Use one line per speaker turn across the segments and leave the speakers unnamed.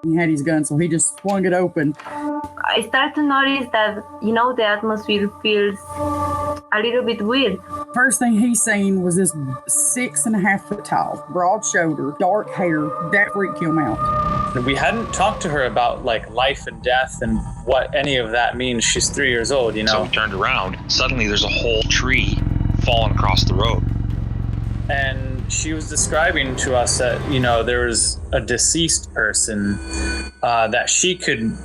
He had his gun, so he just swung it open.
I start to notice that, the atmosphere feels a little bit weird.
First thing he seen was this 6.5 foot tall, broad shoulder, dark hair. That freaked him out.
We hadn't talked to her about like life and death and what any of that means. She's 3 years old,
So we turned around. Suddenly there's a whole tree falling across the road.
And she was describing to us that, there was a deceased person that she could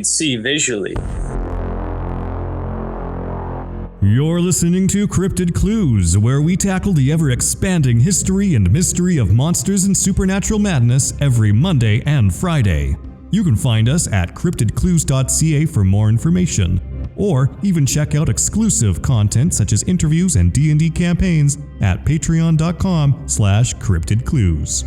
see visually.
You're listening to Cryptid Clues, where we tackle the ever-expanding history and mystery of monsters and supernatural madness every Monday and Friday. You can find us at CryptidClues.ca for more information, or even check out exclusive content such as interviews and D&D campaigns at patreon.com/CryptidClues.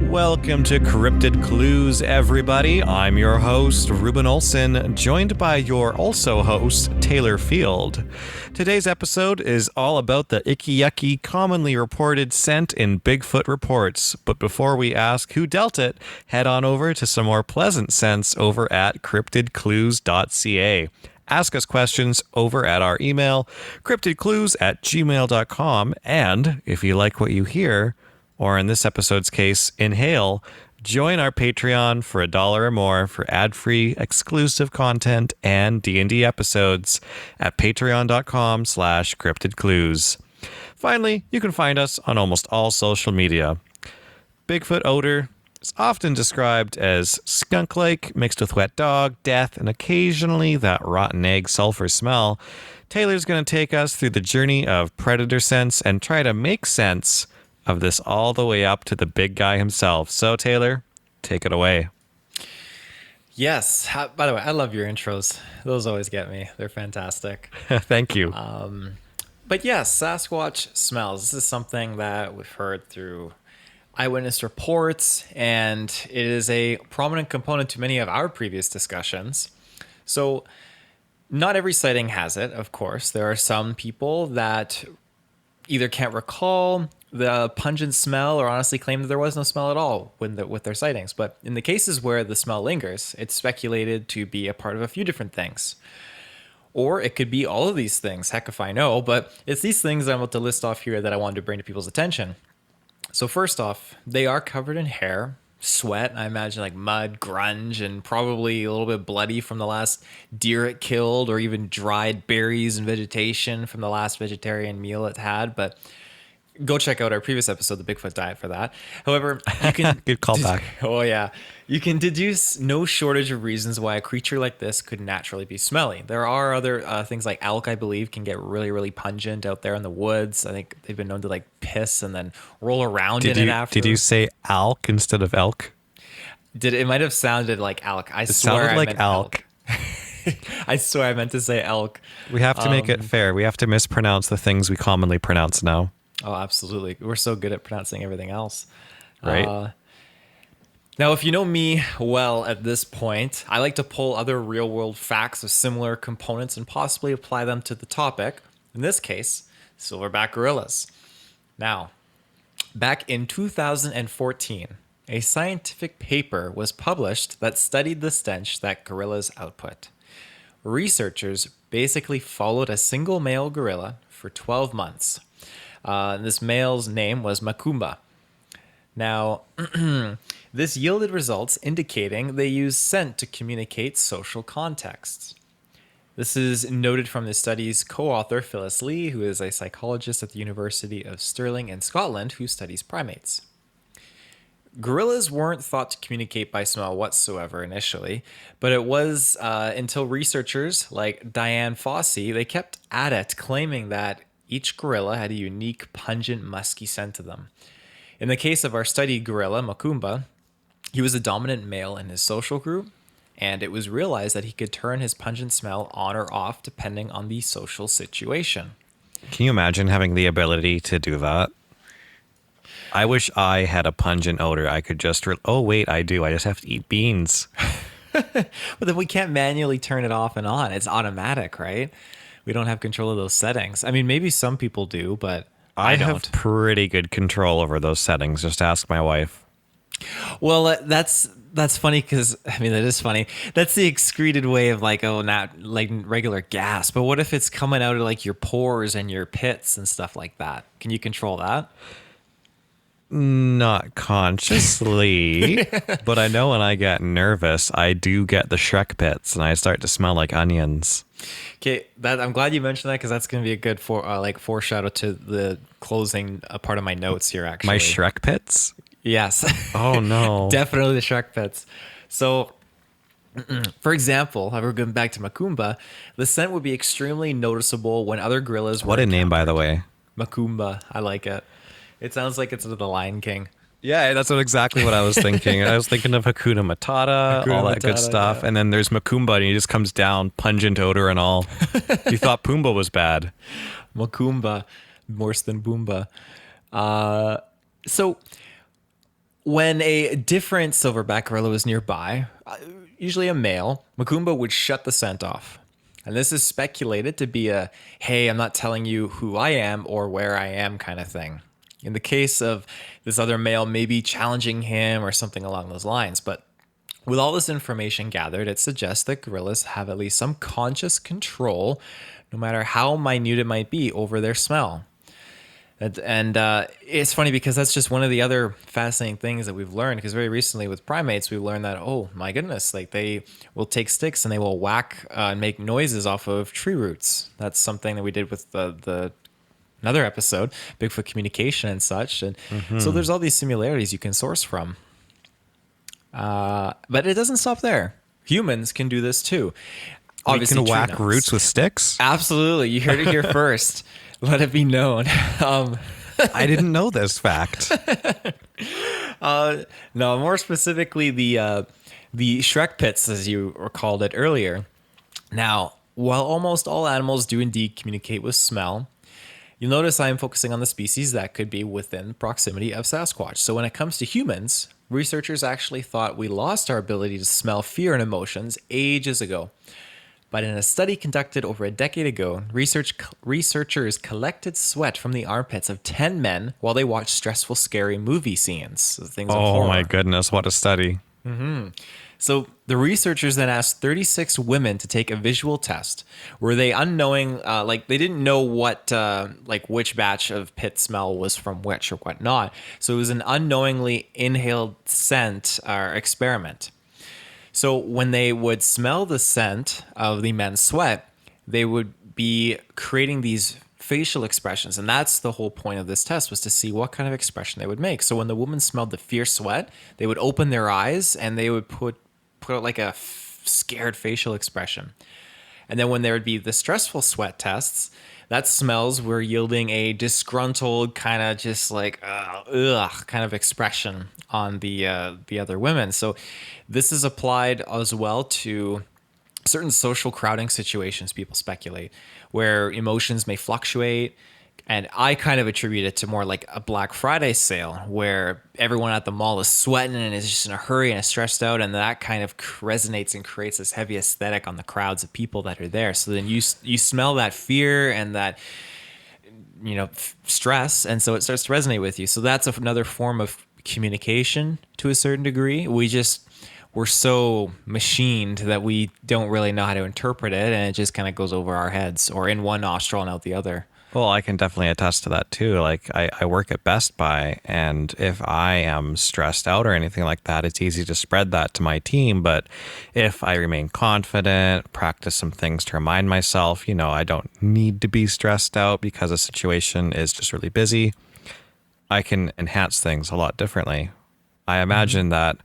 Welcome to Cryptid Clues, everybody. I'm your host, Reuben Olson, joined by your also host, Taylor Field. Today's episode is all about the icky yucky commonly reported scent in Bigfoot reports. But before we ask who dealt it, head on over to some more pleasant scents over at CryptidClues.ca. Ask us questions over at our email, cryptidclues@gmail.com. And if you like what you hear, or in this episode's case, inhale, join our Patreon for $1 or more for ad-free exclusive content and D&D episodes at patreon.com/CryptidClues. Finally, you can find us on almost all social media. Bigfoot odor is often described as skunk-like, mixed with wet dog, death, and occasionally that rotten egg sulfur smell. Taylor's going to take us through the journey of predator scents and try to make sense of this all the way up to the big guy himself. So, Taylor, take it away.
Yes. By the way, I love your intros. Those always get me. They're fantastic.
Thank you.
But yes, Sasquatch smells. This is something that we've heard through eyewitness reports, and it is a prominent component to many of our previous discussions. So, not every sighting has it, of course. There are some people that either can't recall the pungent smell or honestly claim that there was no smell at all with their sightings. But in the cases where the smell lingers, it's speculated to be a part of a few different things. Or it could be all of these things. Heck if I know. But it's these things that I'm about to list off here that I wanted to bring to people's attention. So first off, they are covered in hair, sweat, I imagine like mud, grunge, and probably a little bit bloody from the last deer it killed, or even dried berries and vegetation from the last vegetarian meal it had. But go check out our previous episode, the Bigfoot diet, for that. However, you can
good callback.
Oh yeah, you can deduce no shortage of reasons why a creature like this could naturally be smelly. There are other things like elk, I believe, can get really, really pungent out there in the woods. I think they've been known to like piss and then roll around in it after.
Did you say elk instead of elk?
It might have sounded like elk.
It sounded like elk.
I swear I meant to say elk.
We have to make it fair. We have to mispronounce the things we commonly pronounce now.
Oh, absolutely. We're so good at pronouncing everything else.
Right.
Now, if you know me well at this point, I like to pull other real-world facts of similar components and possibly apply them to the topic. In this case, silverback gorillas. Now, back in 2014, a scientific paper was published that studied the stench that gorillas output. Researchers basically followed a single male gorilla for 12 months. This male's name was Macumba. Now, this yielded results indicating they used scent to communicate social contexts. This is noted from the study's co-author, Phyllis Lee, who is a psychologist at the University of Stirling in Scotland who studies primates. Gorillas weren't thought to communicate by smell whatsoever initially, but it was until researchers like Diane Fossey, they kept at it, claiming that each gorilla had a unique, pungent, musky scent to them. In the case of our studied gorilla, Macumba, he was a dominant male in his social group, and it was realized that he could turn his pungent smell on or off depending on the social situation.
Can you imagine having the ability to do that? I wish I had a pungent odor. I could just... oh, wait, I do. I just have to eat beans.
But then we can't manually turn it off and on. It's automatic, right? We don't have control of those settings. I mean, maybe some people do, but I don't.
have pretty good control over those settings. Just ask my wife.
Well, that's funny because I mean that is funny. That's the excreted way of like not like regular gas. But what if it's coming out of like your pores and your pits and stuff like that? Can you control that?
Not consciously, but I know when I get nervous, I do get the Shrek pits and I start to smell like onions.
Okay, I'm glad you mentioned that because that's going to be a good foreshadow to the closing part of my notes here. Actually,
My Shrek pits?
Yes.
Oh no.
Definitely the Shrek pits. So, for example, we're going back to Macumba. The scent would be extremely noticeable when other gorillas were
What a name, by the way.
Macumba. I like it. It sounds like it's the Lion King.
Yeah, that's exactly what I was thinking. I was thinking of Hakuna Matata, all that good stuff.
Yeah.
And then there's Macumba, and he just comes down, pungent odor and all. You thought Pumbaa was bad.
Macumba, worse than Boomba. So, when a different silverback gorilla was nearby, usually a male, Macumba would shut the scent off. And this is speculated to be a, hey, I'm not telling you who I am or where I am kind of thing. In the case of this other male, maybe challenging him or something along those lines. But with all this information gathered, it suggests that gorillas have at least some conscious control, no matter how minute it might be, over their smell. And it's funny because that's just one of the other fascinating things that we've learned, because very recently with primates, we've learned that, oh my goodness, like they will take sticks and they will whack and make noises off of tree roots. That's something that we did with the another episode, Bigfoot communication and such. And so there's all these similarities you can source from. But it doesn't stop there. Humans can do this too.
We can whack
tree nuts.
roots with sticks?
Absolutely. You heard it here first. Let it be known.
I didn't know this fact.
No, more specifically the Shrek pits, as you recalled it earlier. Now, while almost all animals do indeed communicate with smell, you'll notice I am focusing on the species that could be within proximity of Sasquatch. So when it comes to humans, researchers actually thought we lost our ability to smell fear and emotions ages ago. But in a study conducted over a decade ago, researchers collected sweat from the armpits of 10 men while they watched stressful, scary movie scenes. So things of horror.
Oh my goodness, what a study.
So the researchers then asked 36 women to take a visual test. Were they unknowing, they didn't know what, which batch of pit smell was from which or whatnot. So it was an unknowingly inhaled scent experiment. So when they would smell the scent of the men's sweat, they would be creating these facial expressions. And that's the whole point of this test, was to see what kind of expression they would make. So when the woman smelled the fierce sweat, they would open their eyes and they would put out like a scared facial expression. And then when there would be the stressful sweat tests, that smells were yielding a disgruntled kind of just like kind of expression on the other women. So this is applied as well to certain social crowding situations, people speculate, where emotions may fluctuate. And I kind of attribute it to more like a Black Friday sale where everyone at the mall is sweating and is just in a hurry and is stressed out. And that kind of resonates and creates this heavy aesthetic on the crowds of people that are there. So then you smell that fear and that, stress. And so it starts to resonate with you. So that's another form of communication to a certain degree. We're so machined that we don't really know how to interpret it. And it just kind of goes over our heads or in one nostril and out the other.
Well, I can definitely attest to that too. Like I work at Best Buy, and if I am stressed out or anything like that, it's easy to spread that to my team. But if I remain confident, practice some things to remind myself, I don't need to be stressed out because a situation is just really busy, I can enhance things a lot differently. I imagine that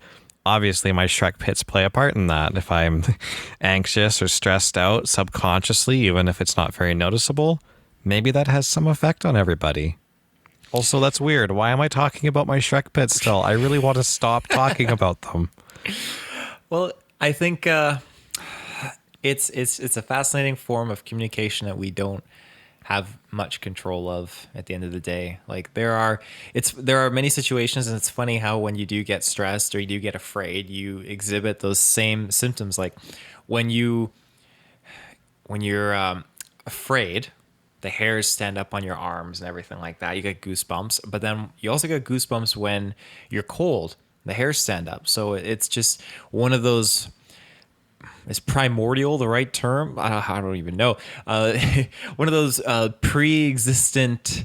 obviously my Shrek pits play a part in that. If I'm anxious or stressed out subconsciously, even if it's not very noticeable, maybe that has some effect on everybody. Also, that's weird. Why am I talking about my Shrek pits still? I really want to stop talking about them.
Well, I think it's a fascinating form of communication that we don't have much control of at the end of the day. Like there are many situations, and it's funny how when you do get stressed or you do get afraid, you exhibit those same symptoms. Like when you're afraid, the hairs stand up on your arms and everything like that. You get goosebumps, but then you also get goosebumps when you're cold The hairs stand up. So it's just one of those. Is primordial the right term? I don't even know. One of those pre-existent.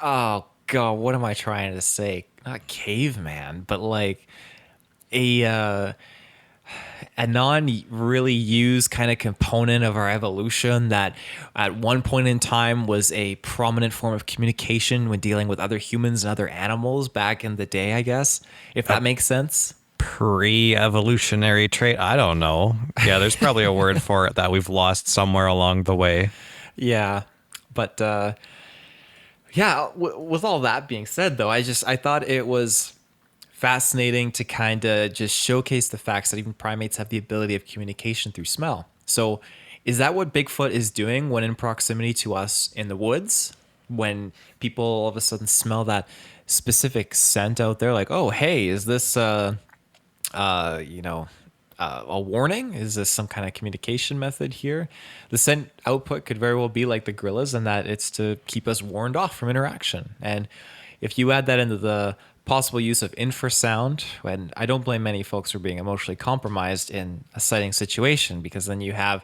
Oh God, what am I trying to say? Not caveman, but like a non really used kind of component of our evolution that at one point in time was a prominent form of communication when dealing with other humans and other animals back in the day, I guess, if that makes sense.
Pre-evolutionary trait. I don't know. Yeah, there's probably a word for it that we've lost somewhere along the way.
Yeah, but with all that being said, though, I thought it was fascinating to kind of just showcase the facts that even primates have the ability of communication through smell. So is that what Bigfoot is doing when in proximity to us in the woods? When people all of a sudden smell that specific scent out there, like, oh, hey, is this a warning? Is this some kind of communication method here? The scent output could very well be like the gorillas in that it's to keep us warned off from interaction. And if you add that into the possible use of infrasound, and I don't blame many folks for being emotionally compromised in a sighting situation, because then you have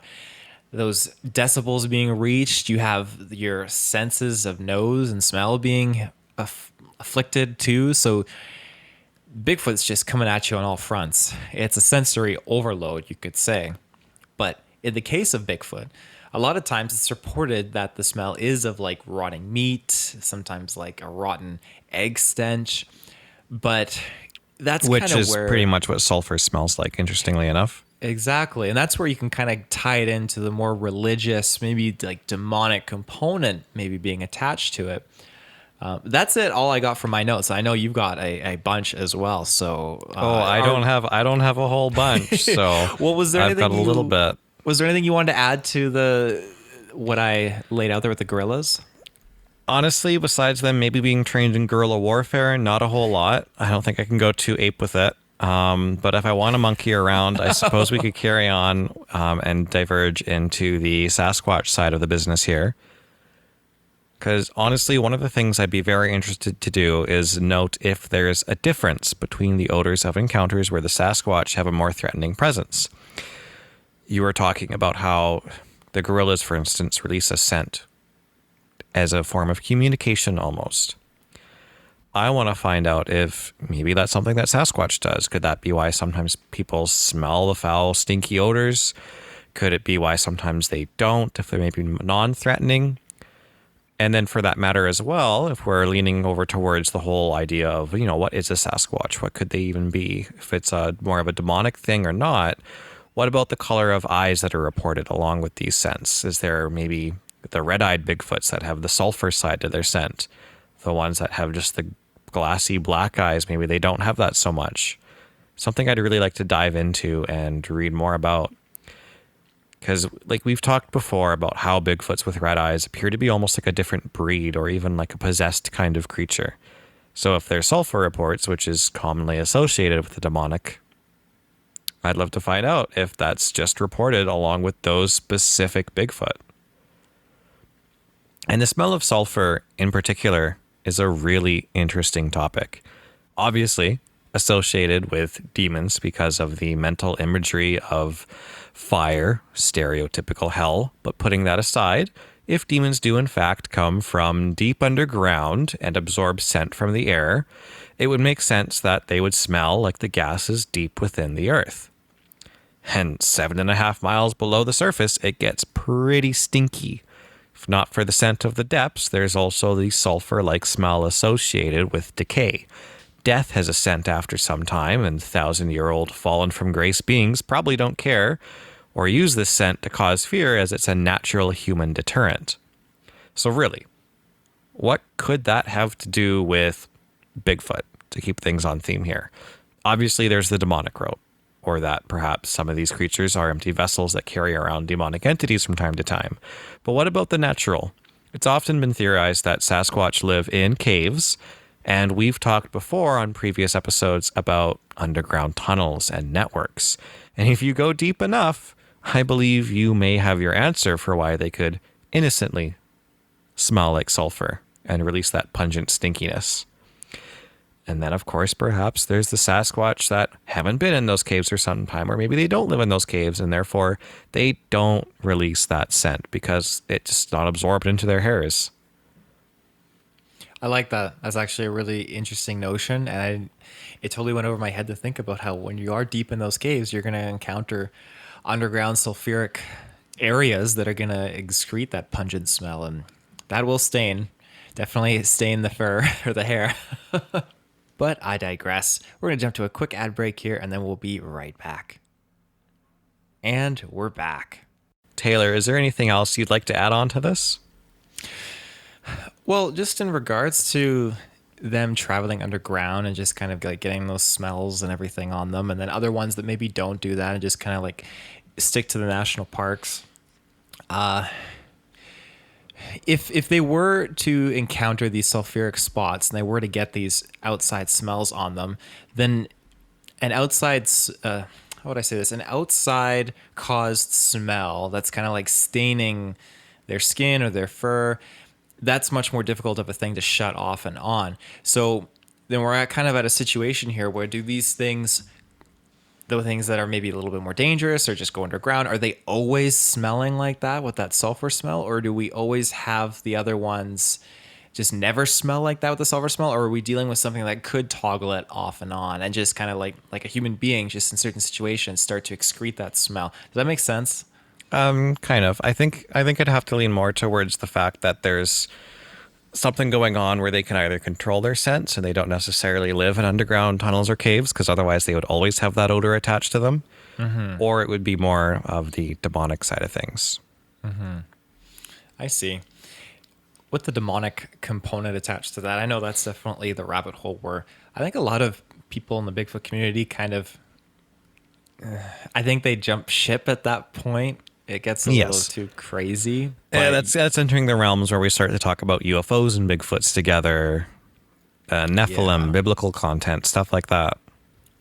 those decibels being reached, you have your senses of nose and smell being afflicted too. So Bigfoot's just coming at you on all fronts. It's a sensory overload, you could say. But in the case of Bigfoot, a lot of times it's reported that the smell is of like rotting meat, sometimes like a rotten egg stench. But that's
which
kind of
is
where,
pretty much what sulfur smells like, interestingly enough.
Exactly. And that's where you can kind of tie it into the more religious, maybe like demonic component maybe being attached to it. That's it. All I got from my notes. I know you've got a bunch as well. So
I don't have a whole bunch. So
well, was there
I've got a little bit.
Was there anything you wanted to add to what I laid out there with the gorillas?
Honestly, besides them maybe being trained in guerrilla warfare, not a whole lot. I don't think I can go too ape with it. But if I want to monkey around, I suppose we could carry on and diverge into the Sasquatch side of the business here. Because honestly, one of the things I'd be very interested to do is note if there's a difference between the odors of encounters where the Sasquatch have a more threatening presence. You were talking about how the gorillas, for instance, release a scent as a form of communication almost. I want to find out if maybe that's something that Sasquatch does. Could that be why sometimes people smell the foul, stinky odors? Could it be why sometimes they don't, if they're maybe non-threatening? And then for that matter as well, if we're leaning over towards the whole idea of, what is a Sasquatch? What could they even be? If it's more of a demonic thing or not, what about the color of eyes that are reported along with these scents? Is there maybe the red-eyed Bigfoots that have the sulfur side to their scent? The ones that have just the glassy black eyes, maybe they don't have that so much. Something I'd really like to dive into and read more about. Because like we've talked before about how Bigfoots with red eyes appear to be almost like a different breed or even like a possessed kind of creature. So if there's sulfur reports, which is commonly associated with the demonic, I'd love to find out if that's just reported along with those specific Bigfoot. And the smell of sulfur in particular is a really interesting topic. Obviously associated with demons because of the mental imagery of fire, stereotypical hell. But putting that aside, if demons do in fact come from deep underground and absorb scent from the air, it would make sense that they would smell like the gases deep within the earth. And 7.5 miles below the surface, it gets pretty stinky. If not for the scent of the depths, there's also the sulfur-like smell associated with decay. Death has a scent after some time, and 1,000-year-old fallen from grace beings probably don't care or use this scent to cause fear as it's a natural human deterrent. So really, what could that have to do with Bigfoot, to keep things on theme here? Obviously, there's the demonic route, or that perhaps some of these creatures are empty vessels that carry around demonic entities from time to time. But what about the natural? It's often been theorized that Sasquatch live in caves, and we've talked before on previous episodes about underground tunnels and networks. And if you go deep enough, I believe you may have your answer for why they could innocently smell like sulfur and release that pungent stinkiness. And then, of course, perhaps there's the Sasquatch that haven't been in those caves for some time, or maybe they don't live in those caves and therefore they don't release that scent because it's just not absorbed into their hairs.
I like that. That's actually a really interesting notion. And it totally went over my head to think about how when you are deep in those caves, you're going to encounter underground sulfuric areas that are going to excrete that pungent smell. And that will definitely stain the fur or the hair. But I digress. We're going to jump to a quick ad break here, and then we'll be right back. And we're back.
Taylor, is there anything else you'd like to add on to this?
Well, just in regards to them traveling underground and just kind of like getting those smells and everything on them, and then other ones that maybe don't do that and just kind of like stick to the national parks. If they were to encounter these sulfuric spots and they were to get these outside smells on them, then an outside, how would I say this? An outside caused smell that's kind of like staining their skin or their fur, that's much more difficult of a thing to shut off and on. So then we're at a situation here where do these things, the things that are maybe a little bit more dangerous or just go underground, are they always smelling like that with that sulfur smell? Or do we always have the other ones just never smell like that with the sulfur smell? Or are we dealing with something that could toggle it off and on and just kind of like a human being just in certain situations start to excrete that smell? Does that make sense?
Kind of. I think I'd have to lean more towards the fact that there's something going on where they can either control their scent and they don't necessarily live in underground tunnels or caves because otherwise they would always have that odor attached to them, or it would be more of the demonic side of things.
I see. With the demonic component attached to that, I know that's definitely the rabbit hole where I think a lot of people in the Bigfoot community kind of, I think they jump ship at that point. It gets a little too crazy.
Yeah, that's entering the realms where we start to talk about UFOs and Bigfoots together, Nephilim, biblical content, stuff like that.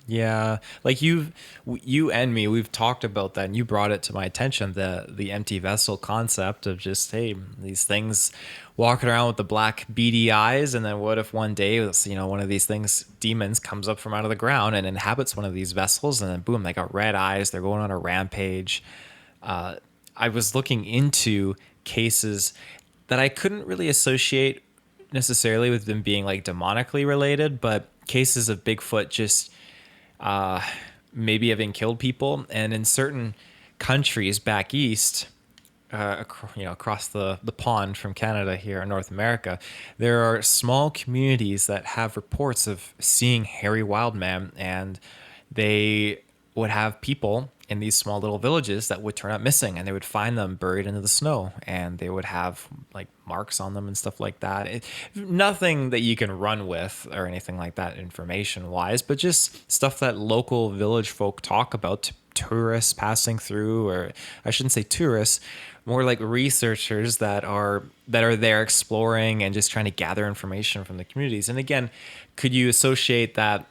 Yeah, like you and me, we've talked about that, and you brought it to my attention, the empty vessel concept of just, hey, these things walking around with the black beady eyes, and then what if one day, one of these things, demons, comes up from out of the ground and inhabits one of these vessels, and then boom, they got red eyes, they're going on a rampage. I was looking into cases that I couldn't really associate necessarily with them being like demonically related, but cases of Bigfoot just maybe having killed people. And in certain countries back east, across the pond from Canada here in North America, there are small communities that have reports of seeing hairy wild man, and they would have people in these small little villages that would turn up missing, and they would find them buried into the snow, and they would have like marks on them and stuff like that. Nothing that you can run with or anything like that information wise, but just stuff that local village folk talk about, tourists passing through, or I shouldn't say tourists, more like researchers that are there exploring and just trying to gather information from the communities. And again, could you associate that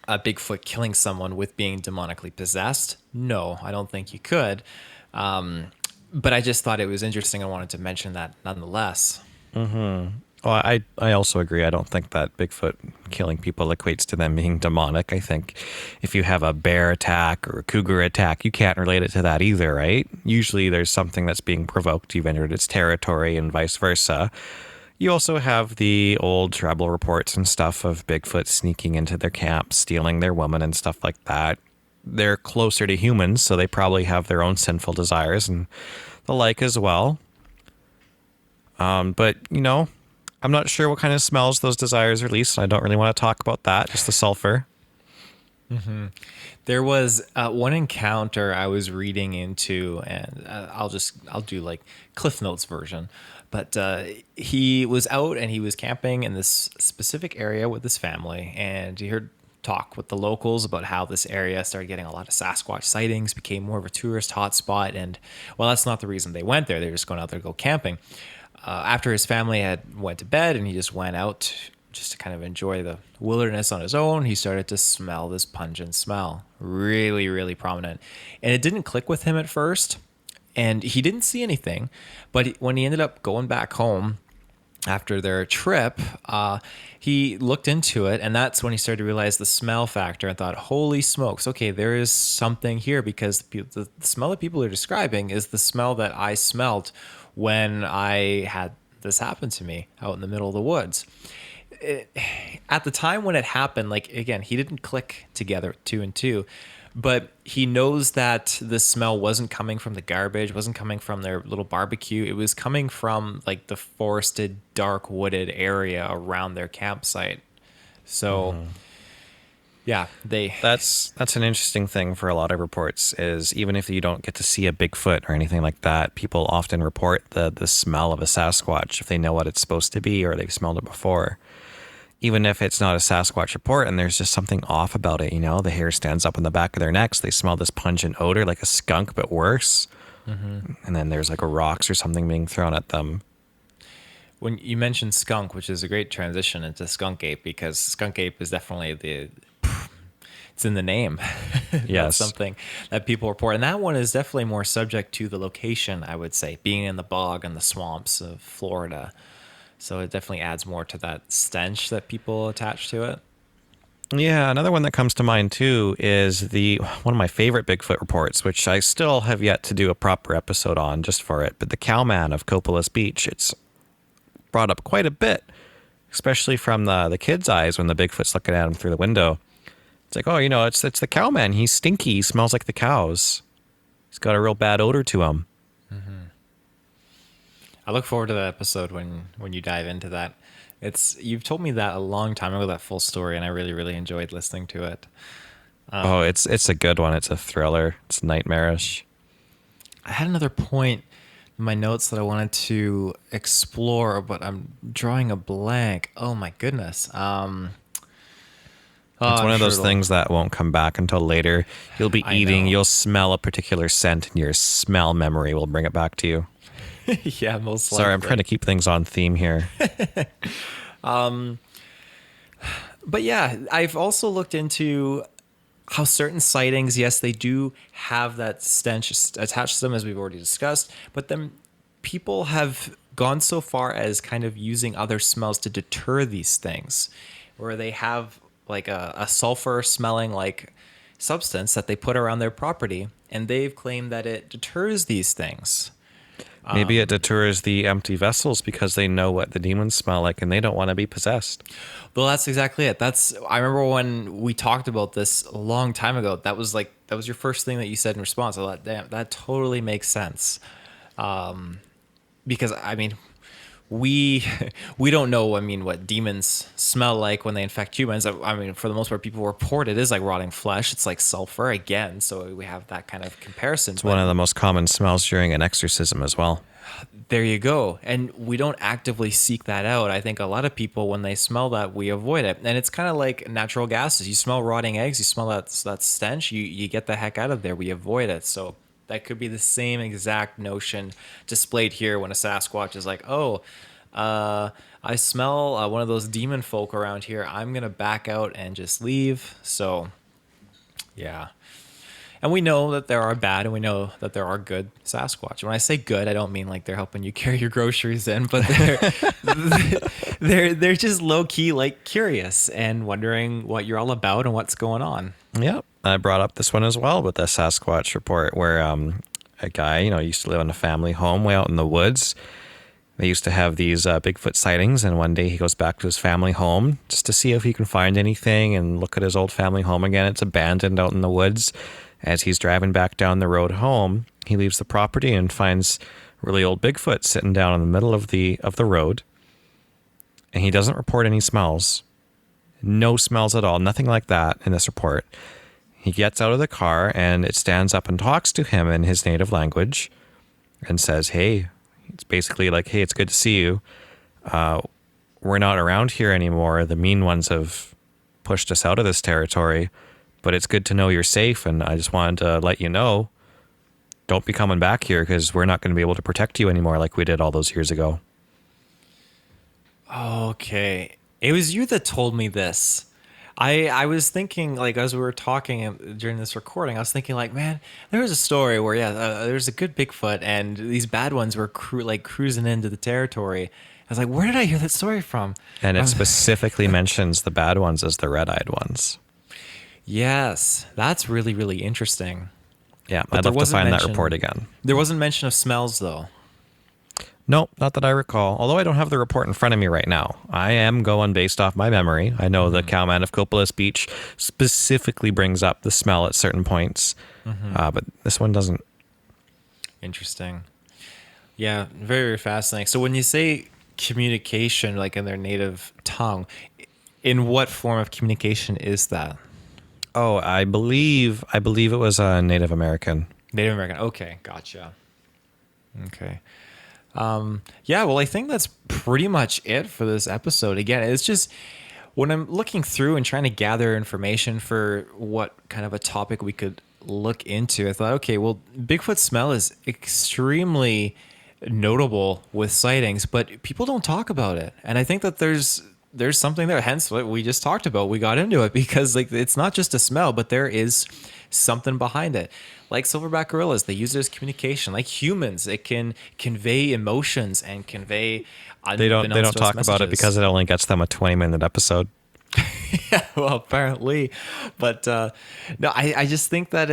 a Bigfoot killing someone with being demonically possessed? No, I don't think you could. But I just thought it was interesting. I wanted to mention that nonetheless.
Well, I also agree. I don't think that Bigfoot killing people equates to them being demonic. I think if you have a bear attack or a cougar attack, you can't relate it to that either, right? Usually there's something that's being provoked. You've entered its territory and vice versa. You also have the old tribal reports and stuff of Bigfoot sneaking into their camp, stealing their women and stuff like that. They're closer to humans, so they probably have their own sinful desires and the like as well. But, I'm not sure what kind of smells those desires release. I don't really want to talk about that, just the sulfur.
There was one encounter I was reading into, and I'll do like Cliff Notes version. But he was out and he was camping in this specific area with his family, and he heard talk with the locals about how this area started getting a lot of Sasquatch sightings, became more of a tourist hotspot. And well, that's not the reason they went there. They were just going out there to go camping. After his family had went to bed and he just went out just to kind of enjoy the wilderness on his own, he started to smell this pungent smell, really, really prominent. And it didn't click with him at first, and he didn't see anything. But when he ended up going back home, after their trip, he looked into it, and that's when he started to realize the smell factor and thought, holy smokes, okay, there is something here, because the smell that people are describing is the smell that I smelled when I had this happen to me out in the middle of the woods. At the time when it happened, like, again, he didn't click together 2 and 2, but he knows that the smell wasn't coming from the garbage, wasn't coming from their little barbecue. It was coming from like the forested, dark, wooded area around their campsite. So, yeah,
That's an interesting thing for a lot of reports, is even if you don't get to see a Bigfoot or anything like that, people often report the smell of a Sasquatch if they know what it's supposed to be or they've smelled it before. Even if it's not a Sasquatch report and there's just something off about it, the hair stands up on the back of their necks. They smell this pungent odor like a skunk, but worse. And then there's like a rocks or something being thrown at them.
When you mentioned skunk, which is a great transition into skunk ape, because skunk ape is definitely it's in the name.
Yes.
Something that people report. And that one is definitely more subject to the location, I would say, being in the bog and the swamps of Florida. So it definitely adds more to that stench that people attach to it.
Yeah, another one that comes to mind too is one of my favorite Bigfoot reports, which I still have yet to do a proper episode on just for it, but the Cowman of Copolis Beach. It's brought up quite a bit, especially from the kids' eyes when the Bigfoot's looking at him through the window. It's like, oh, it's the Cowman. He's stinky. He smells like the cows. He's got a real bad odor to him.
I look forward to that episode when you dive into that. You've told me that a long time ago, that full story, and I really, really enjoyed listening to it.
It's a good one. It's a thriller. It's nightmarish.
I had another point in my notes that I wanted to explore, but I'm drawing a blank. Oh my goodness.
It's one of those things that won't come back until later. You'll be eating, you'll smell a particular scent, and your smell memory will bring it back to you.
Yeah, most likely.
Sorry, I'm trying to keep things on theme here.
But yeah, I've also looked into how certain sightings, yes, they do have that stench attached to them, as we've already discussed, but then people have gone so far as kind of using other smells to deter these things, where they have like a sulfur smelling like substance that they put around their property, and they've claimed that it deters these things.
Maybe it deters the empty vessels because they know what the demons smell like and they don't want to be possessed.
Well, that's exactly it. I remember when we talked about this a long time ago, that was your first thing that you said in response. I thought, damn, that totally makes sense. Because I mean, we don't know, what demons smell like when they infect humans. I mean, for the most part, people report it is like rotting flesh. It's like sulfur again. So we have that kind of comparison.
It's one of the most common smells during an exorcism as well.
There you go. And we don't actively seek that out. I think a lot of people, when they smell that, we avoid it. And it's kind of like natural gases. You smell rotting eggs, you smell that stench, you get the heck out of there. We avoid it. So that could be the same exact notion displayed here when a Sasquatch is like, oh, I smell one of those demon folk around here. I'm going to back out and just leave. So, yeah. And we know that there are bad and we know that there are good Sasquatch. When I say good, I don't mean like they're helping you carry your groceries in, but they're just low key, like curious and wondering what you're all about and what's going on.
Yeah, I brought up this one as well with the Sasquatch report where a guy, used to live in a family home way out in the woods. They used to have these Bigfoot sightings, and one day he goes back to his family home just to see if he can find anything and look at his old family home again. It's abandoned out in the woods. As he's driving back down the road home, he leaves the property and finds really old Bigfoot sitting down in the middle of the road. And he doesn't report any smells. No smells at all. Nothing like that in this report. He gets out of the car and it stands up and talks to him in his native language and says, hey, it's basically like, hey, it's good to see you. We're not around here anymore. The mean ones have pushed us out of this territory. But it's good to know you're safe, and I just wanted to let you know, don't be coming back here because we're not going to be able to protect you anymore like we did all those years ago.
Okay. It was you that told me this. I was thinking, like, as we were talking during this recording, I was thinking, like, man, there was a story where, there's a good Bigfoot, and these bad ones were cruising into the territory. was like, where did I hear that story from?
And it specifically mentions the bad ones as the red-eyed ones.
Yes, that's really, really interesting.
Yeah,
But
I'd
there
love to
wasn't
find that
mention-
report again.
There wasn't mention of smells, though.
No, not that I recall. Although I don't have the report in front of me right now. I am going based off my memory. I know the Cowman of Copolis Beach specifically brings up the smell at certain points, but this one doesn't.
Interesting. Yeah, very, very fascinating. So when you say communication, like in their native tongue, in what form of communication is that?
Oh, I believe it was a Native American.
Native American. Okay, gotcha. Okay. Yeah, well, I think that's pretty much it for this episode. Again, it's just when I'm looking through and trying to gather information for what kind of a topic we could look into, I thought, okay, well, Bigfoot smell is extremely notable with sightings, but people don't talk about it. And I think that there's something there, hence what we just talked about. We got into it because like it's not just a smell, but there is something behind it. Like silverback gorillas, they use it as communication. Like humans, it can convey emotions and convey.
They don't talk about it because it only gets them a 20-minute episode.
Yeah, well, apparently, but no, I just think that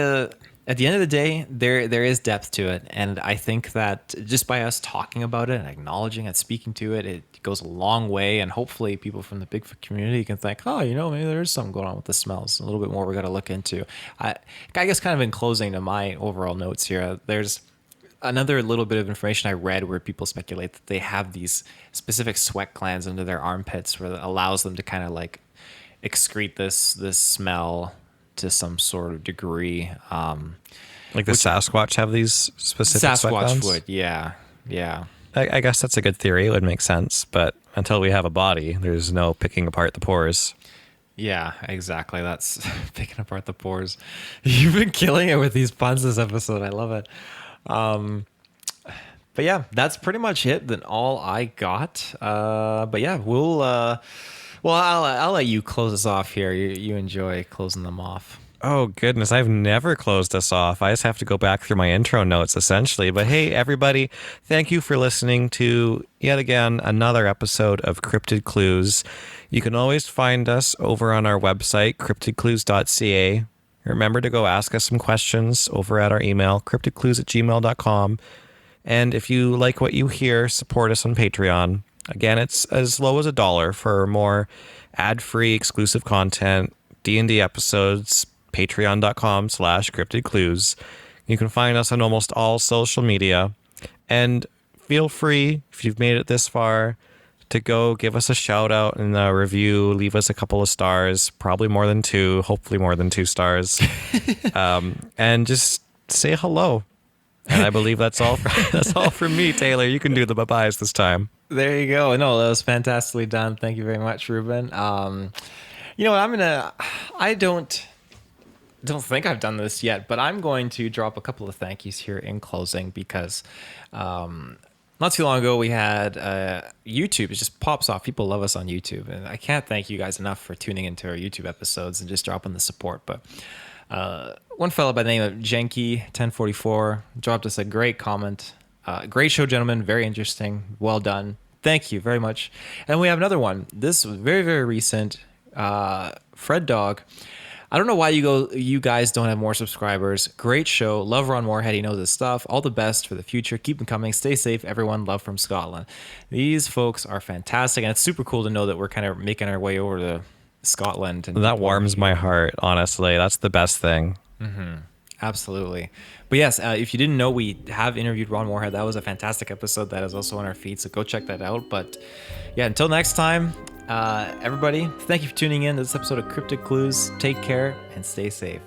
at the end of the day, there is depth to it, and I think that just by us talking about it and acknowledging and speaking to it, it goes a long way. And hopefully, people from the Bigfoot community can think, oh, maybe there's something going on with the smells. A little bit more we got to look into. I guess, kind of in closing to my overall notes here, there's another little bit of information I read where people speculate that they have these specific sweat glands under their armpits where it allows them to kind of like excrete this smell to some sort of degree.
Like the Sasquatch have these specific sweat
Sasquatch
glands?
would, yeah.
I guess that's a good theory. It would make sense. But until we have a body, there's no picking apart the pores.
Yeah, exactly. That's picking apart the pores. You've been killing it with these puns this episode. I love it. But yeah, that's pretty much it. Then all I got. But yeah, I'll let you close us off here. You enjoy closing them off.
Oh, goodness. I've never closed us off. I just have to go back through my intro notes, essentially. But hey, everybody, thank you for listening to, yet again, another episode of Cryptid Clues. You can always find us over on our website, CryptidClues.ca. Remember to go ask us some questions over at our email, CryptidClues@gmail.com. And if you like what you hear, support us on Patreon. Again, it's as low as $1 for more ad-free exclusive content, D&D episodes, patreon.com/cryptidclues. You can find us on almost all social media. And feel free, if you've made it this far, to go give us a shout out in the review, leave us a couple of stars, probably more than 2, hopefully more than 2 stars. And just say hello. And I believe that's all from me, Taylor. You can do the bye-byes this time.
There you go. No, that was fantastically done. Thank you very much, Reuben. You know what? I don't think I've done this yet, but I'm going to drop a couple of thank yous here in closing because not too long ago we had YouTube. It just pops off. People love us on YouTube, and I can't thank you guys enough for tuning into our YouTube episodes and just dropping the support. But one fellow by the name of Jenky1044 dropped us a great comment. Great show, gentlemen. Very interesting. Well done. Thank you very much. And we have another one. This was very, very recent. Fred Dog. I don't know why you guys don't have more subscribers. Great show. Love Ron Moorhead. He knows his stuff. All the best for the future. Keep them coming. Stay safe, everyone. Love from Scotland. These folks are fantastic, and it's super cool to know that we're kind of making our way over to Scotland. And
that warms my heart, honestly. That's the best thing.
Mm-hmm. Absolutely. But yes, if you didn't know, we have interviewed Ron Moorhead. That was a fantastic episode that is also on our feed, so go check that out. But yeah, until next time, everybody, thank you for tuning in to this episode of Cryptid Clues. Take care and stay safe.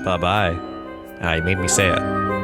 Bye-bye. You made me say it.